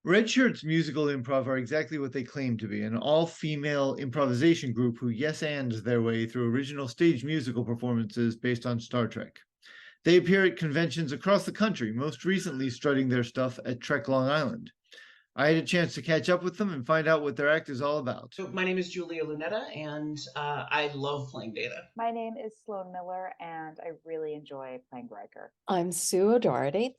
Redshirts musical improv are exactly what they claim to be, an all-female improvisation group who yes-ands their way through original stage musical performances based on Star Trek. They appear at conventions across the country, most recently strutting their stuff at Trek Long Island. I had a chance to catch up with them and find out what their act is all about. So my name is Julia Lunetta, and I love playing Data. My name is Sloan Miller, and I really enjoy playing Riker. I'm Sue O'Doherty,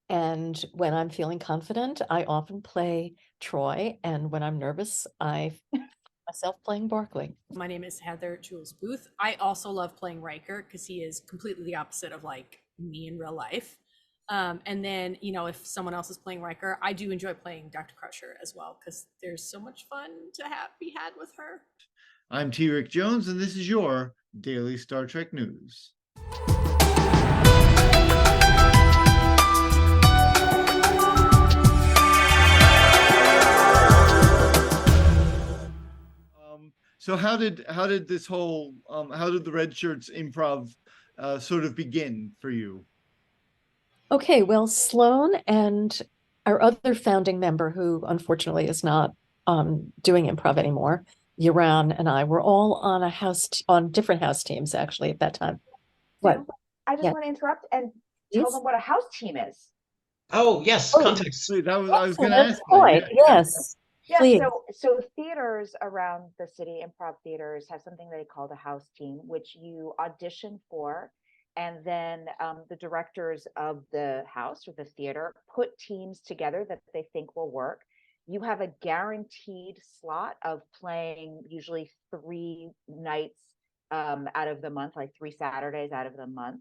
and when I'm feeling confident, I often play Troy, and when I'm nervous, I find myself playing Barclay. My name is Heather Jules Booth. I also love playing Riker because he is completely the opposite of like me in real life. And then, if someone else is playing Riker, I do enjoy playing Dr. Crusher as well because there's so much fun to be had with her. I'm T. Rick Jones, and this is your Daily Star Trek News. So how did this whole how did the Redshirts improv sort of begin for you? Okay, well, Sloan and our other founding member, who unfortunately is not doing improv anymore, Yaran, and I were all on on different house teams actually at that time. What? I just want to interrupt and tell them what a house team is. Oh, yes, context. Wait, I was going to That's ask. point. Yes. Yeah, Please. so theaters around the city, improv theaters, have something they call the house team, which you audition for, and then the directors of the house or the theater put teams together that they think will work. You have a guaranteed slot of playing usually 3 nights out of the month, like 3 Saturdays out of the month.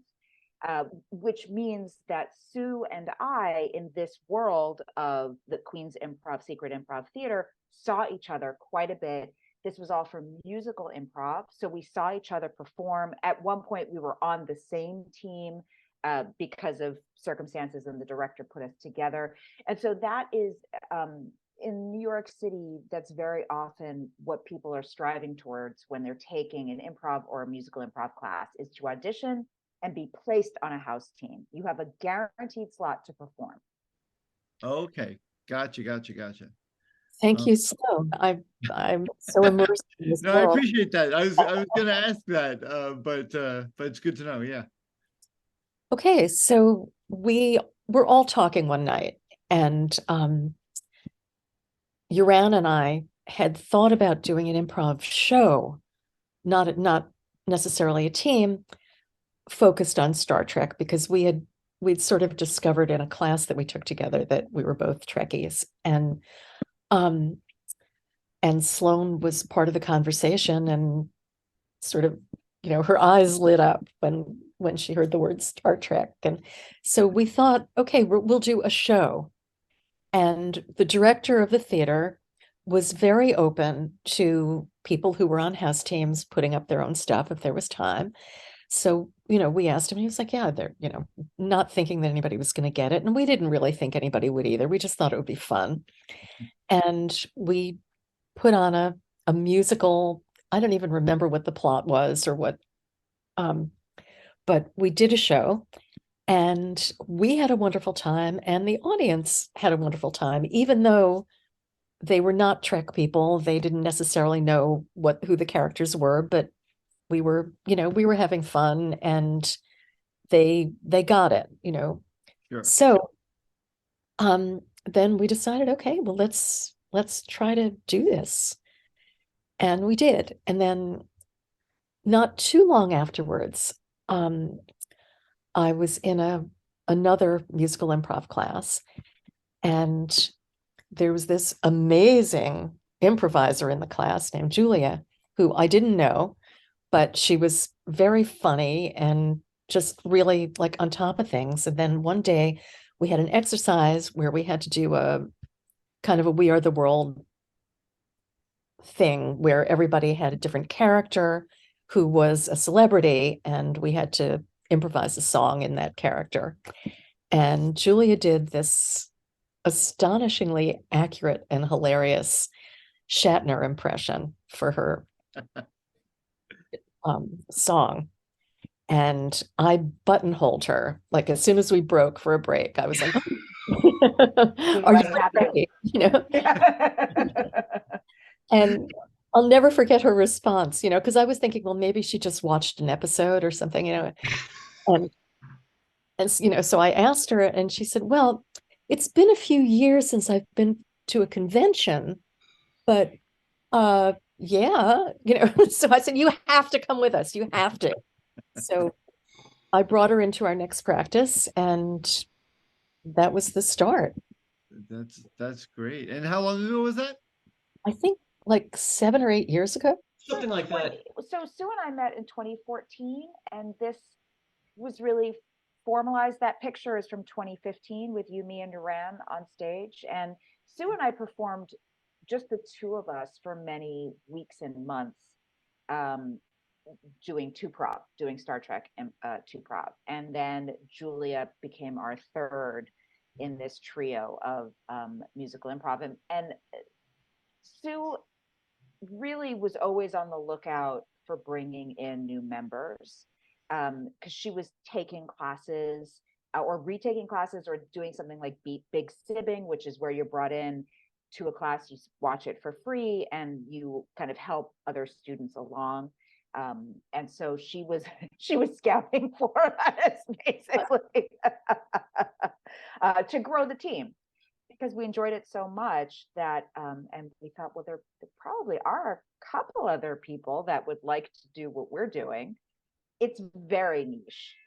Which means that Sue and I, in this world of the Queen's Improv, Secret Improv Theater, saw each other quite a bit. This was all for musical improv. So we saw each other perform. At one point, we were on the same team because of circumstances, and the director put us together. And so that is, in New York City, that's very often what people are striving towards when they're taking an improv or a musical improv class, is to audition and be placed on a house team. You have a guaranteed slot to perform. Okay, gotcha. Thank you, Sloan. I'm so immersed in this No, I world. appreciate that. I was going to ask that, but it's good to know. Yeah. Okay, so we were all talking one night, and Yaran and I had thought about doing an improv show, not necessarily a team, focused on Star Trek, because we'd sort of discovered in a class that we took together that we were both Trekkies, and Sloan was part of the conversation, and sort of, her eyes lit up when she heard the word Star Trek. And so we thought, okay, we'll do a show. And the director of the theater was very open to people who were on house teams putting up their own stuff if there was time. So, we asked him, and he was like, yeah, they're, not thinking that anybody was going to get it. And we didn't really think anybody would either. We just thought it would be fun. And we put on a musical. I don't even remember what the plot was or what, but we did a show, and we had a wonderful time, and the audience had a wonderful time, even though they were not Trek people. They didn't necessarily know who the characters were, but we were having fun, and they got it, Sure. So then we decided, okay, well, let's try to do this. And we did. And then not too long afterwards, I was in another musical improv class, and there was this amazing improviser in the class named Julia, who I didn't know, but she was very funny and just really like on top of things. And then one day we had an exercise where we had to do a kind of a We Are the World thing, where everybody had a different character who was a celebrity, and we had to improvise a song in that character. And Julia did this astonishingly accurate and hilarious Shatner impression for her song. And I buttonholed her, like, as soon as we broke for a break. I was like, Are you What happened? ready? And I'll never forget her response, because I was thinking, well, maybe she just watched an episode or something, and so I asked her, and she said, well, it's been a few years since I've been to a convention, but yeah, so I said, you have to come with us. You have to. So I brought her into our next practice, and that was the start. That's great. And how long ago was that? I think like 7 or 8 years ago. Something like that. So Sue and I met in 2014, and this was really formalized. That picture is from 2015 with you, me, and Duran on stage. And Sue and I performed, just the two of us, for many weeks and months, doing doing Star Trek and two prov. And then Julia became our third in this trio of musical improv. And Sue really was always on the lookout for bringing in new members, because she was taking classes or retaking classes or doing something like Big Sibbing, which is where you're brought in to a class, you watch it for free, and you kind of help other students along. And so she was scouting for us, basically, to grow the team, because we enjoyed it so much that and we thought, well, there probably are a couple other people that would like to do what we're doing. It's very niche.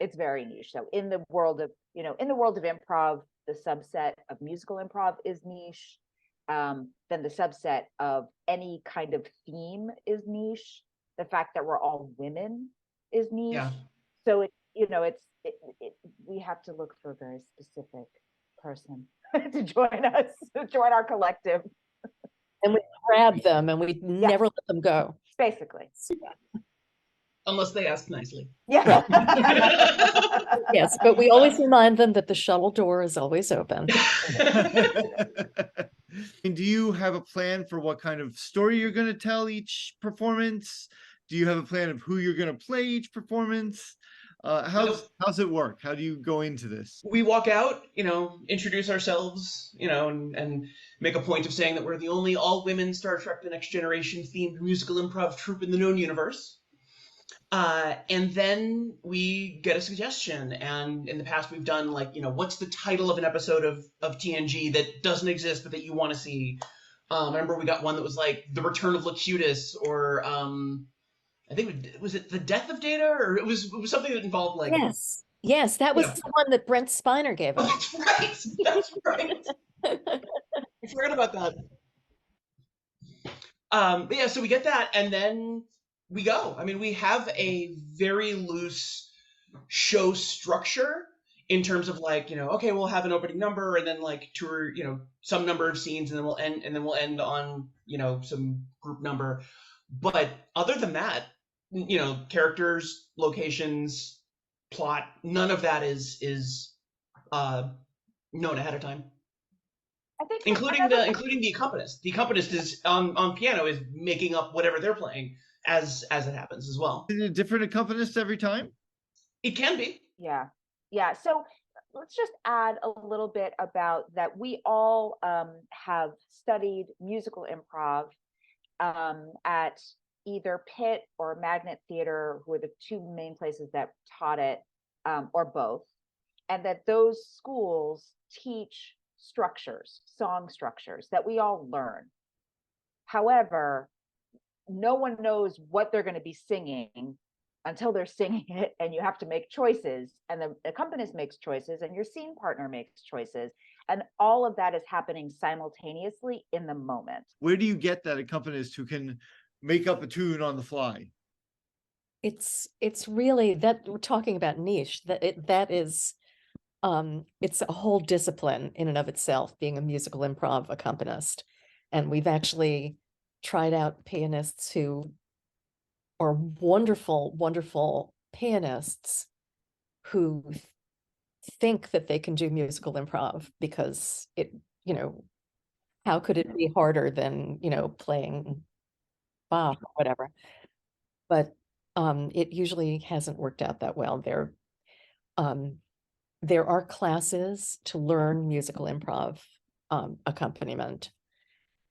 So in the world of improv, the subset of musical improv is niche. Then the subset of any kind of theme is niche. The fact that we're all women is niche. Yeah. So we have to look for a very specific person to join us, to join our collective. And we grab them and we never let them go. Basically. Unless they ask nicely. Yeah. Yes, but we always remind them that the shuttle door is always open. And do you have a plan for what kind of story you're going to tell each performance? Do you have a plan of who you're going to play each performance? How's it work? How do you go into this? We walk out, introduce ourselves, and make a point of saying that we're the only all-women Star Trek The Next Generation themed musical improv troupe in the known universe. And then we get a suggestion. And in the past, we've done what's the title of an episode of TNG that doesn't exist but that you want to see? I remember we got one that was like The Return of Locutus, or I think was it The Death of Data, or it was something that involved like yes, that was the one that Brent Spiner gave us. That's right. I forgot about that. But yeah, so we get that, and then we go. I mean, we have a very loose show structure in terms of okay, we'll have an opening number, and then tour, some number of scenes, and then we'll end on some group number. But other than that, characters, locations, plot, none of that is known ahead of time. I think including the accompanist. The accompanist is on piano is making up whatever they're playing as it happens as well. Is it a different accompanist every time? It can be. Yeah. So let's just add a little bit about that. We all have studied musical improv at either Pitt or Magnet Theater, who are the two main places that taught it, or both, and that those schools teach structures, song structures that we all learn. However, no one knows what they're going to be singing until they're singing it, and you have to make choices, and the accompanist makes choices, and your scene partner makes choices, and all of that is happening simultaneously in the moment. Where do you get that accompanist who can make up a tune on the fly? It's really that we're talking about niche, that is it's a whole discipline in and of itself, being a musical improv accompanist. And we've actually tried out pianists who are wonderful, wonderful pianists who think that they can do musical improv, because how could it be harder than, playing Bach or whatever? But it usually hasn't worked out that well. They're there are classes to learn musical improv accompaniment.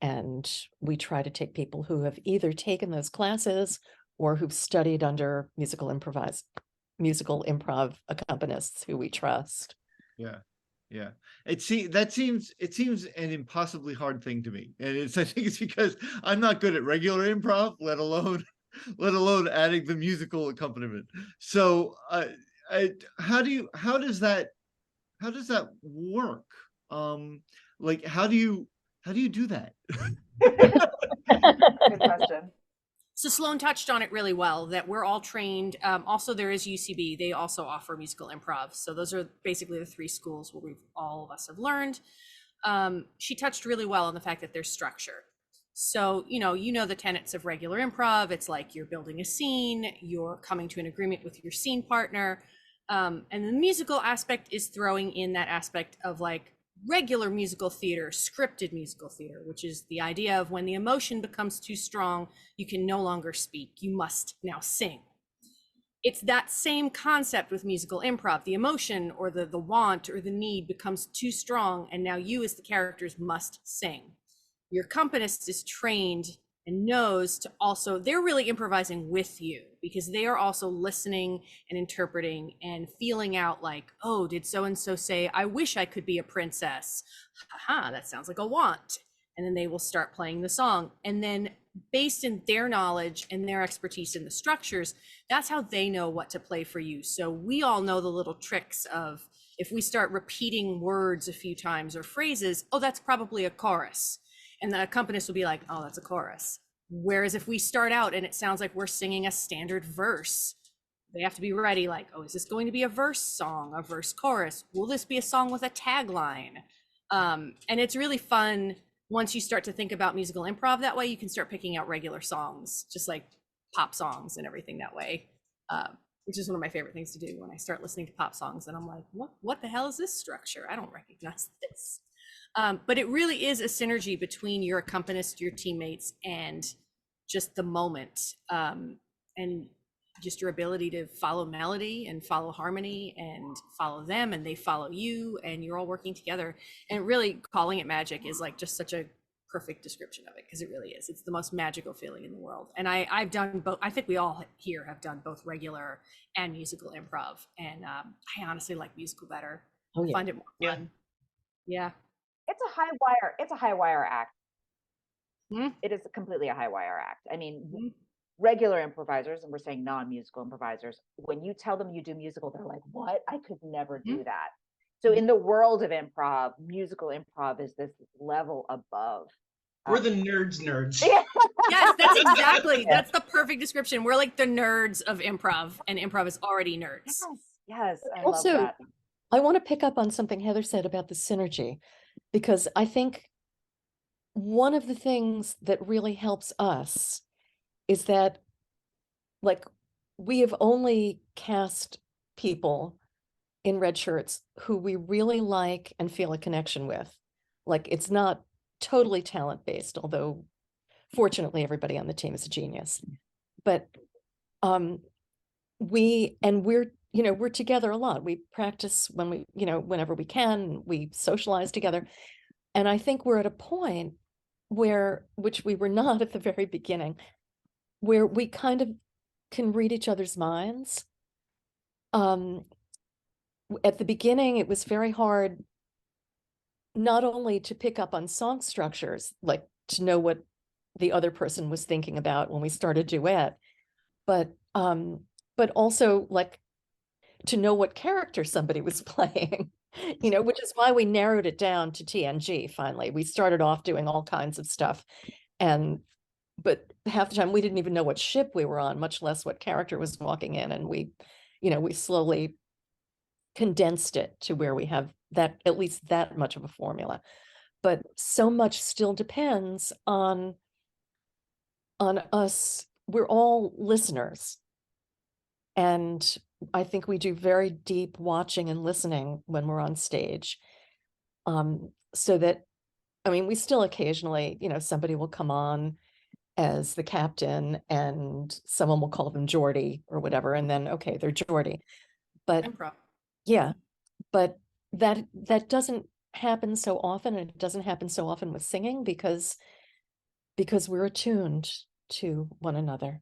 And we try to take people who have either taken those classes or who've studied under musical improv accompanists who we trust. Yeah. Yeah. It seems an impossibly hard thing to me. And I think it's because I'm not good at regular improv, let alone adding the musical accompaniment. So how does that work? Like how do you do that? Good question. So Sloan touched on it really well, that we're all trained. Also, there is UCB. They also offer musical improv. So those are basically the three schools where all of us have learned. She touched really well on the fact that there's structure. So, you know the tenets of regular improv. It's like you're building a scene, you're coming to an agreement with your scene partner. And the musical aspect is throwing in that aspect of like regular musical theater, scripted musical theater, which is the idea of when the emotion becomes too strong, you can no longer speak, you must now sing. It's that same concept with musical improv. The emotion or the want or the need becomes too strong, and now you as the characters must sing. Your accompanist is trained and knows to also, they're really improvising with you because they are also listening and interpreting and feeling out like, oh, did so-and-so say, I wish I could be a princess? Haha, that sounds like a want. And then they will start playing the song. And then based in their knowledge and their expertise in the structures, that's how they know what to play for you. So we all know the little tricks of, if we start repeating words a few times or phrases, oh, that's probably a chorus. And the accompanist will be like, oh, that's a chorus. Whereas if we start out and it sounds like we're singing a standard verse, they have to be ready, like, oh, is this going to be a verse song, a verse chorus? Will this be a song with a tagline? And it's really fun once you start to think about musical improv that way. You can start picking out regular songs, just like pop songs and everything that way, which is one of my favorite things to do when I start listening to pop songs. And I'm like, what the hell is this structure? I don't recognize this. But it really is a synergy between your accompanist, your teammates, and just the moment, and just your ability to follow melody and follow harmony and follow them, and they follow you, and you're all working together. And really calling it magic is like just such a perfect description of it, because it really is. It's the most magical feeling in the world. And I've done both. I think we all here have done both regular and musical improv. And I honestly like musical better. Oh, yeah. Find it more fun. Yeah. It's a high wire act. It is completely a high wire act. I mean, regular improvisers, and we're saying non-musical improvisers, when you tell them you do musical, they're like, what? I could never do that. So in the world of improv, musical improv is this level above. We're the nerds. Yes, that's the perfect description. We're like the nerds of improv, and improv is already nerds. Yes, I Also, love that. I want to pick up on something Heather said about the synergy, because I think one of the things that really helps us is that, like, we have only cast people in Redshirts who we really like and feel a connection with. Like, it's not totally talent-based, although fortunately everybody on the team is a genius. But we're together a lot. We practice when we, whenever we can, we socialize together. And I think we're at a point which we were not at the very beginning, where we kind of can read each other's minds. At the beginning, it was very hard not only to pick up on song structures, like to know what the other person was thinking about when we started duet, but also like to know what character somebody was playing, which is why we narrowed it down to TNG. Finally, we started off doing all kinds of stuff, but half the time we didn't even know what ship we were on, much less what character was walking in. And we slowly condensed it to where we have that, at least that much of a formula. But so much still depends on us. We're all listeners. And I think we do very deep watching and listening when we're on stage. So that, we still occasionally, somebody will come on as the captain and someone will call them Geordie or whatever. And then, okay, they're Geordie. But Improv. yeah, but that doesn't happen so often, and it doesn't happen so often with singing because we're attuned to one another.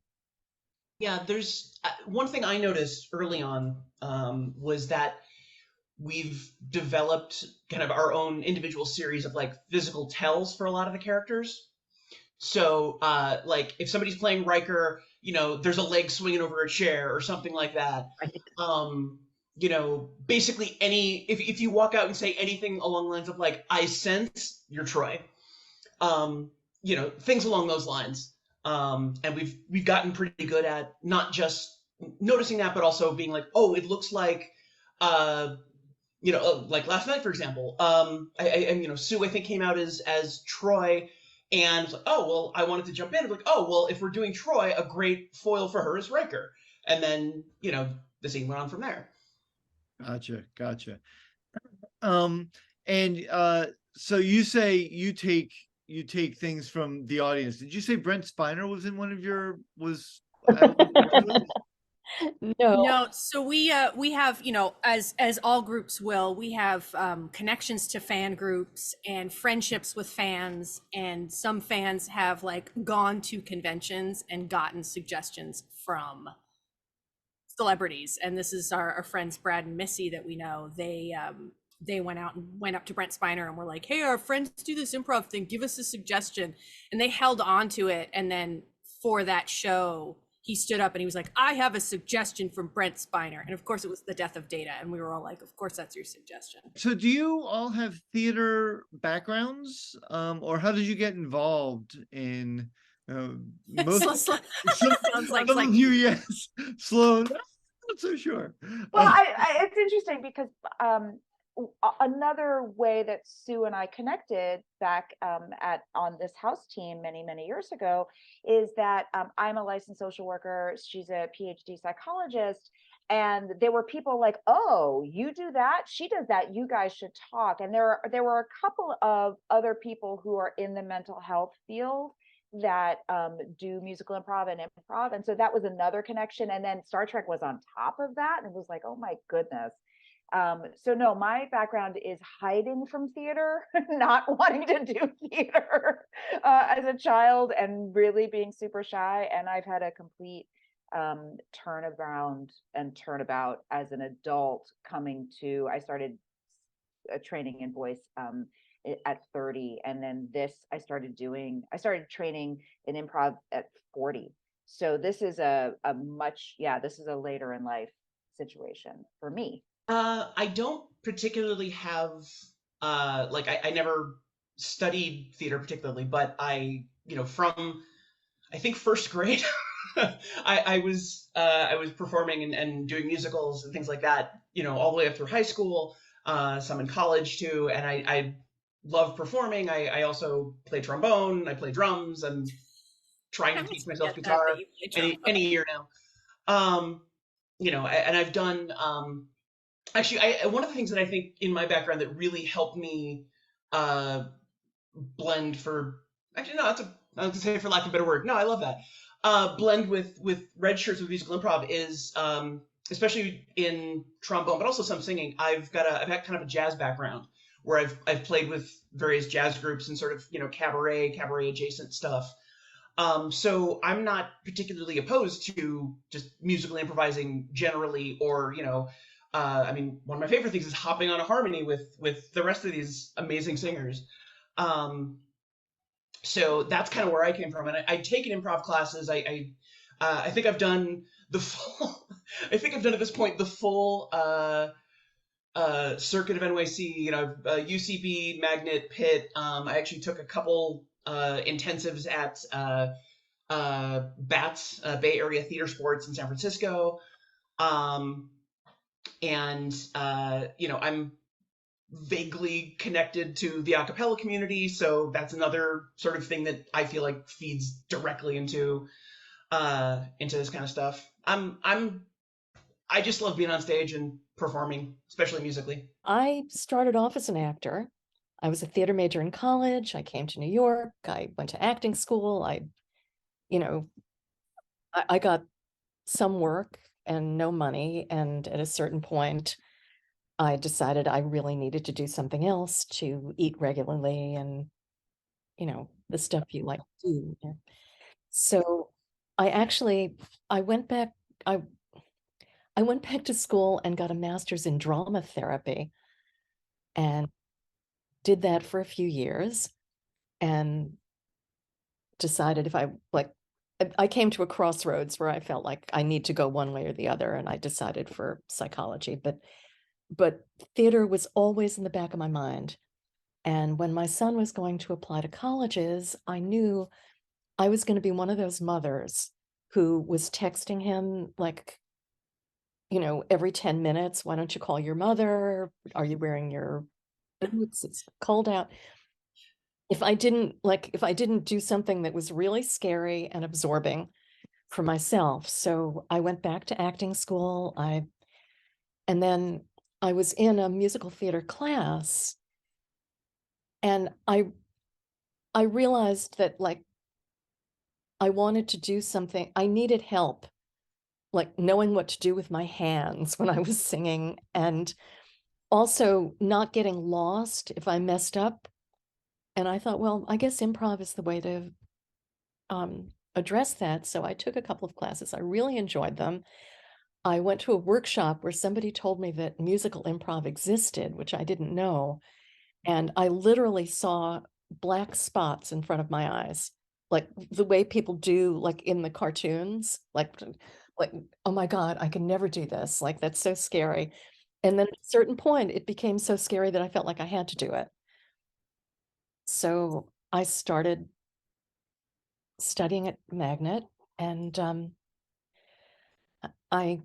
Yeah, there's one thing I noticed early on was that we've developed kind of our own individual series of like physical tells for a lot of the characters. So, like if somebody's playing Riker, there's a leg swinging over a chair or something like that. Right. Basically if you walk out and say anything along the lines of like, I sense, you're Troy. Things along those lines. And we've gotten pretty good at not just noticing that, but also being like, oh, it looks like, like last night, for example, Sue, I think, came out as Troy, and it's like, oh, well, I wanted to jump in. Like, oh, well, if we're doing Troy, a great foil for her is Riker. And then, the scene went on from there. Gotcha. So you say you take things from the audience. Did you say Brent Spiner was in one of your No. No, so we have, as all groups will, we have connections to fan groups and friendships with fans, and some fans have like gone to conventions and gotten suggestions from celebrities. And this is our friends Brad and Missy that we know. They went up to Brent Spiner and were like, hey, our friends do this improv thing, give us a suggestion. And they held on to it, and then for that show he stood up and he was like, I have a suggestion from Brent Spiner. And of course it was the death of Data. And we were all like, of course that's your suggestion. So do you all have theater backgrounds? Or how did you get involved in most Sounds like you, yes. Slow. Not so sure. Well, it's interesting because another way that Sue and I connected back on this house team many years ago is that I'm a licensed social worker. She's a PhD psychologist, and there were people like, oh, you do that, she does that, you guys should talk. And there were a couple of other people who are in the mental health field that do musical improv, and so that was another connection. And then Star Trek was on top of that, and it was like, oh my goodness. So no, my background is hiding from theater, not wanting to do theater as a child, and really being super shy. And I've had a complete turnaround and turnabout as an adult. I started training in voice at 30, and then I started training in improv at 40. So this is this is a later in life situation for me. I don't particularly have I never studied theater particularly, but from I think first grade I was performing and doing musicals and things like that, all the way up through high school, some in college too, and I love performing. I also play trombone, I play drums, I'm trying to teach myself guitar any year now. And I've done actually, one of the things that I think in my background that really helped me blend I was gonna say, for lack of a better word. No, I love that. Blend with Redshirts with musical improv is, especially in trombone, but also some singing. I've got kind of a jazz background where I've played with various jazz groups and sort of, cabaret adjacent stuff. So I'm not particularly opposed to just musically improvising generally, or, one of my favorite things is hopping on a harmony with the rest of these amazing singers. So that's kind of where I came from. And I'd taken improv classes. I think I've done the full, I think I've done at this point the full circuit of NYC, UCB, Magnet, Pitt. I actually took a couple intensives at BATS, Bay Area Theater Sports in San Francisco. I'm vaguely connected to the a cappella community, so that's another sort of thing that I feel like feeds directly into this kind of stuff. I just love being on stage and performing, especially musically. I started off as an actor. I was a theater major in college. I came to New York. I went to acting school. I got some work and no money. And at a certain point, I decided I really needed to do something else to eat regularly and, the stuff you like to do. Yeah. So I actually, I went back, I, I went back to school and got a master's in drama therapy and did that for a few years and decided if I like, I came to a crossroads where I felt like I need to go one way or the other, and I decided for psychology. But theater was always in the back of my mind. And when my son was going to apply to colleges, I knew I was going to be one of those mothers who was texting him like, every 10 minutes, why don't you call your mother? Are you wearing your boots? It's cold out. If I didn't do something that was really scary and absorbing for myself. So I went back to acting school. And then I was in a musical theater class, and I realized that like I wanted to do something. I needed help, like knowing what to do with my hands when I was singing, and also not getting lost if I messed up. And I thought, well, I guess improv is the way to address that. So I took a couple of classes. I really enjoyed them. I went to a workshop where somebody told me that musical improv existed, which I didn't know. And I literally saw black spots in front of my eyes, like the way people do, like in the cartoons, like, oh my God, I can never do this. Like, that's so scary. And then at a certain point, it became so scary that I felt like I had to do it. So I started studying at Magnet, and I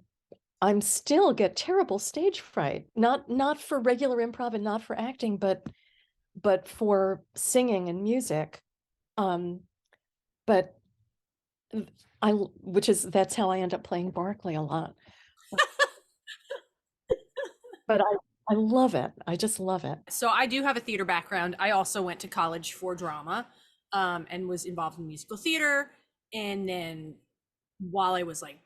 I'm still get terrible stage fright. Not for regular improv and not for acting, but for singing and music. Um, but that's how I end up playing Barkley a lot. But I love it. I just love it. So I do have a theater background. I also went to college for drama, and was involved in musical theater. And then while I was like,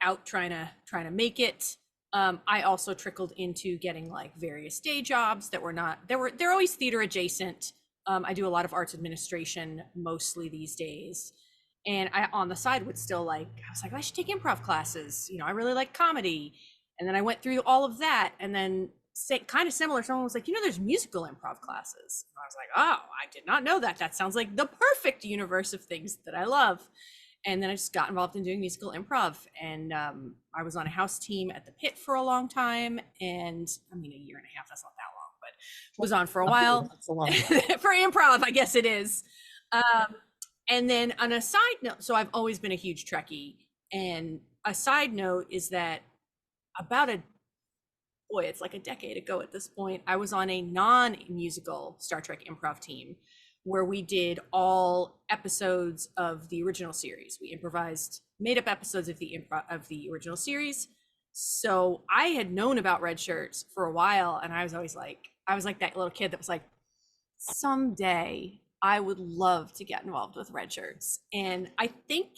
out trying to make it, I also trickled into getting like various day jobs that were not, they're always theater adjacent. I do a lot of arts administration mostly these days. And I, on the side, would still like, I was like, I should take improv classes. I really like comedy. And then I went through all of that. And then kind of similar, someone was like, there's musical improv classes. And I was like, oh, I did not know that. That sounds like the perfect universe of things that I love. And then I just got involved in doing musical improv. And I was on a house team at the Pit for a long time. And I mean, a year and a half, that's not that long, but was on for a while. That's a long time. For improv, I guess it is. And then on a side note, so I've always been a huge Trekkie. And a side note is that it's like a decade ago at this point, I was on a non-musical Star Trek improv team where we did all episodes of the original series. We improvised, made up episodes of the original series. So I had known about Redshirts for a while, and I was like that little kid that was like, someday I would love to get involved with Redshirts. And I think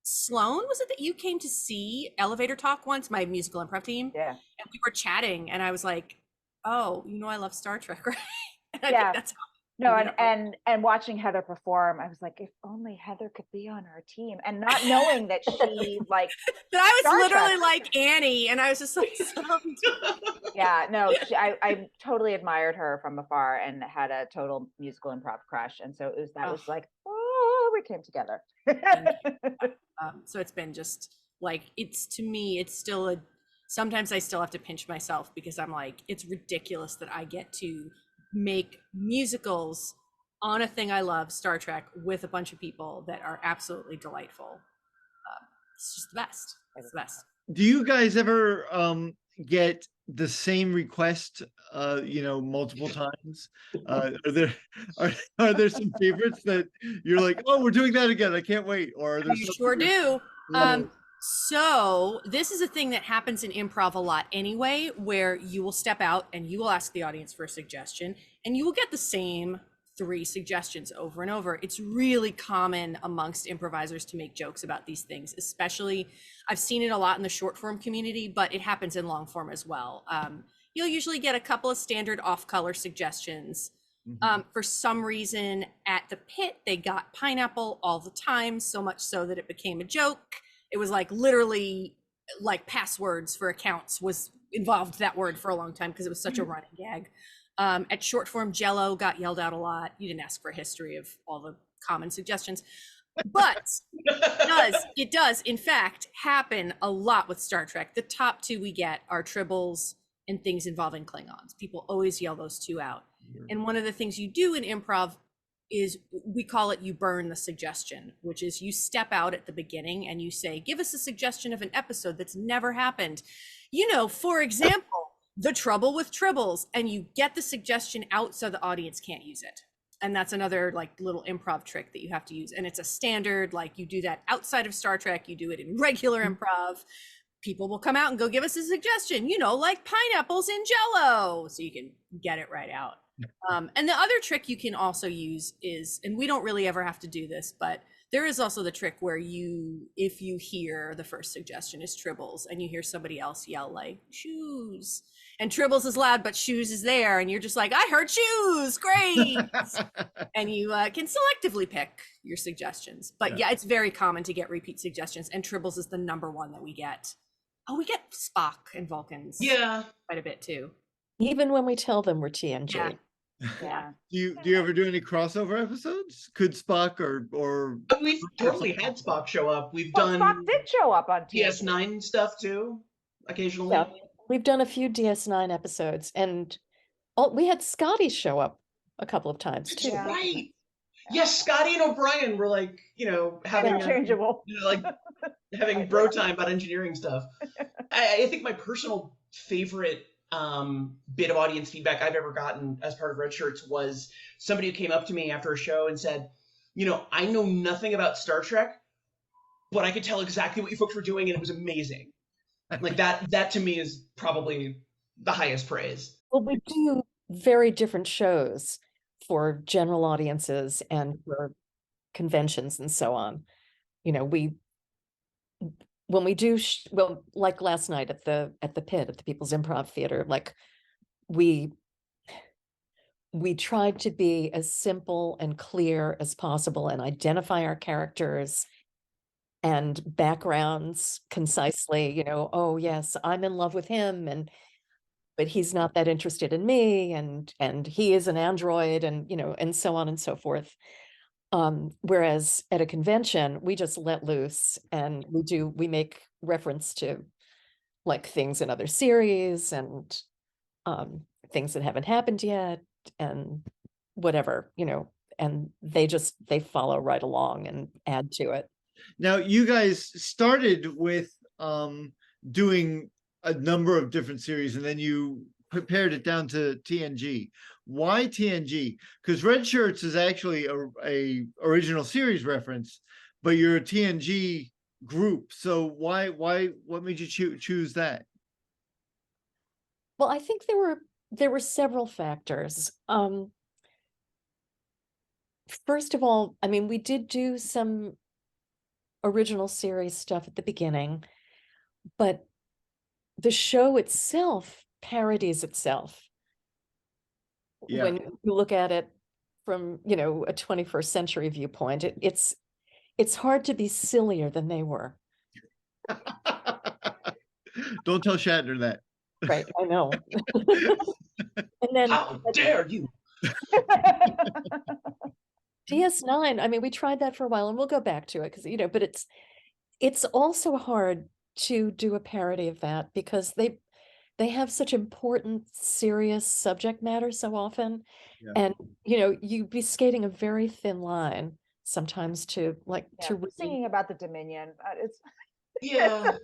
Sloan, was it that you came to see Elevator Talk once, my musical improv team? Yeah. And we were chatting, and I was like, oh, I love Star Trek, right? And I Yeah. think that's how. No, and watching Heather perform, I was like, if only Heather could be on our team, and not knowing that she like But I was Star literally Trek. like Annie, and I was just like, Yeah, no, I totally admired her from afar and had a total musical improv crush, and so was like, oh, we came together. So it's been just like, to me, it's still sometimes I still have to pinch myself because I'm like, it's ridiculous that I get to make musicals on a thing I love, Star Trek, with a bunch of people that are absolutely delightful. It's just the best. It's the best. Do you guys ever get the same request multiple times? Are there some favorites that you're like, oh, we're doing that again, I can't wait? Or are there You sure do. So this is a thing that happens in improv a lot anyway, where you will step out and you will ask the audience for a suggestion, and you will get the same 3 suggestions over and over. It's really common amongst improvisers to make jokes about these things, especially I've seen it a lot in the short form community, but it happens in long form as well. you'll usually get a couple of standard off-color suggestions. For some reason, at the pit, they got pineapple all the time, so much so that it became a joke. It was like literally like passwords for accounts was involved that word for a long time because it was such a running gag. At short form, Jello got yelled out a lot. You didn't ask for a history of all the common suggestions, but it does in fact happen a lot with Star Trek. The top two we get are tribbles and things involving Klingons. People always yell those two out. And one of the things you do in improv is we call it you burn the suggestion, which is you step out at the beginning and you say, give us a suggestion of an episode that's never happened. You know, for example, the trouble with tribbles, and you get the suggestion out so the audience can't use it. And that's another like little improv trick that you have to use. And it's a standard, like you do that outside of Star Trek, you do it in regular improv. People will come out and go, give us a suggestion, you know, like pineapples in Jello. So you can get it right out. And the other trick you can also use is, and we don't really ever have to do this, but there is also the trick where if you hear the first suggestion is tribbles and you hear somebody else yell like shoes, and tribbles is loud, but shoes is there. And you're just like, I heard shoes, great. And you can selectively pick your suggestions. But yeah, it's very common to get repeat suggestions, and tribbles is the number one that we get. Oh, we get Spock and Vulcans. Yeah. Quite a bit too. Even when we tell them we're TNG. Yeah. Do you ever do any crossover episodes? Could Spock or We've totally had Spock show up. We've Well, done Spock did show up on TV. DS9 stuff too, occasionally. Yeah, we've done a few DS9 episodes, and we had Scotty show up a couple of times That's too. Yeah. right. Yes, Scotty and O'Brien were like, you know, having Interchangeable. like having bro time about engineering stuff. I think my personal favorite bit of audience feedback I've ever gotten as part of Redshirts was somebody who came up to me after a show and said, you know, I know nothing about Star Trek, but I could tell exactly what you folks were doing, and it was amazing. Like that to me is probably the highest praise. Well, we do very different shows for general audiences and for conventions and so on. You know, when we do well, like last night at the pit at the People's Improv Theater, like we tried to be as simple and clear as possible and identify our characters and backgrounds concisely. You know, oh yes, I'm in love with him, but he's not that interested in me, and he is an android, and you know, and so on and so forth. Whereas at a convention, we just let loose, and we make reference to like things in other series and things that haven't happened yet and whatever, you know, and they follow right along and add to it. Now you guys started with doing a number of different series, and then you pared it down to TNG. Why TNG? Because Redshirts is actually a original series reference, but you're a TNG group. So what made you choose that? Well, I think there were several factors. First of all, I mean, we did do some original series stuff at the beginning, but the show itself parodies itself. Yeah. When you look at it from, you know, a 21st century viewpoint, it's hard to be sillier than they were. Don't tell Shatner that. Right, I know. And then How dare you? DS9, I mean, we tried that for a while, and we'll go back to it because, you know, but it's also hard to do a parody of that because they have such important, serious subject matter so often. Yeah. And, you know, you'd be skating a very thin line sometimes to like to really... Singing about the Dominion. It's Yeah.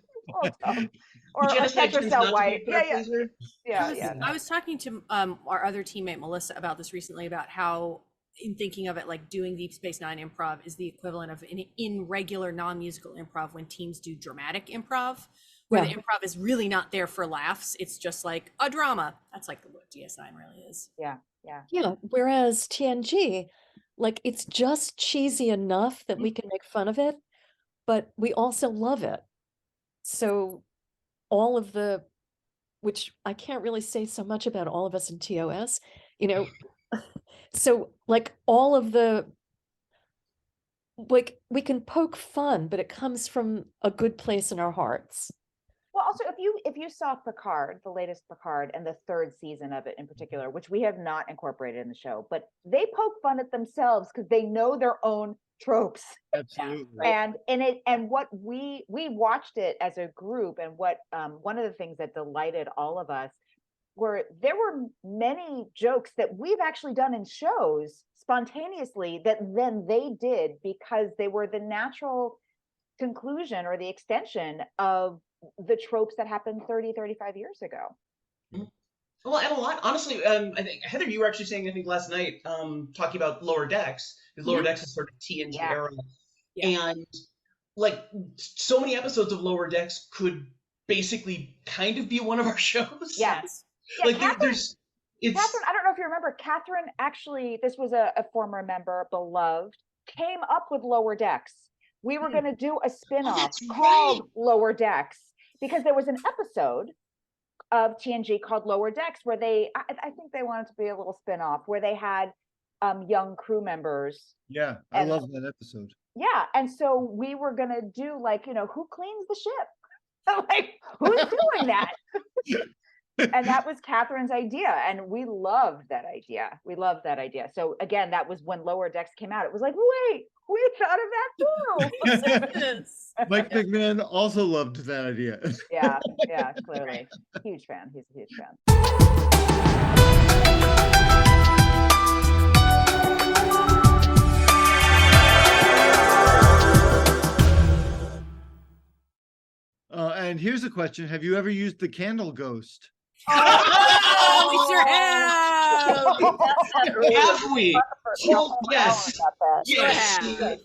or Genocide Catch tends not Yourself to be White. a crowd pleaser. I was talking to our other teammate Melissa about this recently, about how, in thinking of it, like doing Deep Space Nine improv is the equivalent of in regular non-musical improv when teams do dramatic improv, where the improv is really not there for laughs. It's just like a drama. That's like what DS9 really is. Yeah. Whereas TNG, like, it's just cheesy enough that we can make fun of it, but we also love it. So all of the which I can't really say so much about all of us in TOS, you know, so like all of the, like we can poke fun, but it comes from a good place in our hearts. Well, also, if you saw Picard, the latest Picard, and the third season of it in particular, which we have not incorporated in the show, but they poke fun at themselves because they know their own tropes. Absolutely. And what we watched it as a group, and what one of the things that delighted all of us were there were many jokes that we've actually done in shows spontaneously that then they did because they were the natural conclusion or the extension of the tropes that happened 30, 35 years ago. Well, and a lot, honestly, I think, Heather, you were actually saying, I think last night, talking about Lower Decks, because Lower Decks is sort of TNG Yeah. era. Yeah. And like so many episodes of Lower Decks could basically kind of be one of our shows. Yes. Yeah, Like Catherine, there's, it's, Catherine, I don't know if you remember, Catherine actually, this was a former member, Beloved, came up with Lower Decks. We were going to do a spin-off that's called right. Lower Decks because there was an episode of TNG called Lower Decks where I think they wanted to be a little spin-off where they had young crew members. Yeah, I And- love that episode. Yeah, and so we were going to do like, who cleans the ship? Like, who's doing that? And that was Catherine's idea, and we loved that idea. So again, that was when Lower Decks came out. It was like, wait, we thought of that too. Yes. Mike McMahon also loved that idea. Yeah, clearly. Huge fan. He's a huge fan. And here's a question: have you ever used the candle ghost? Oh, we sure have. Have we? Oh, yes. Sure Yes. have.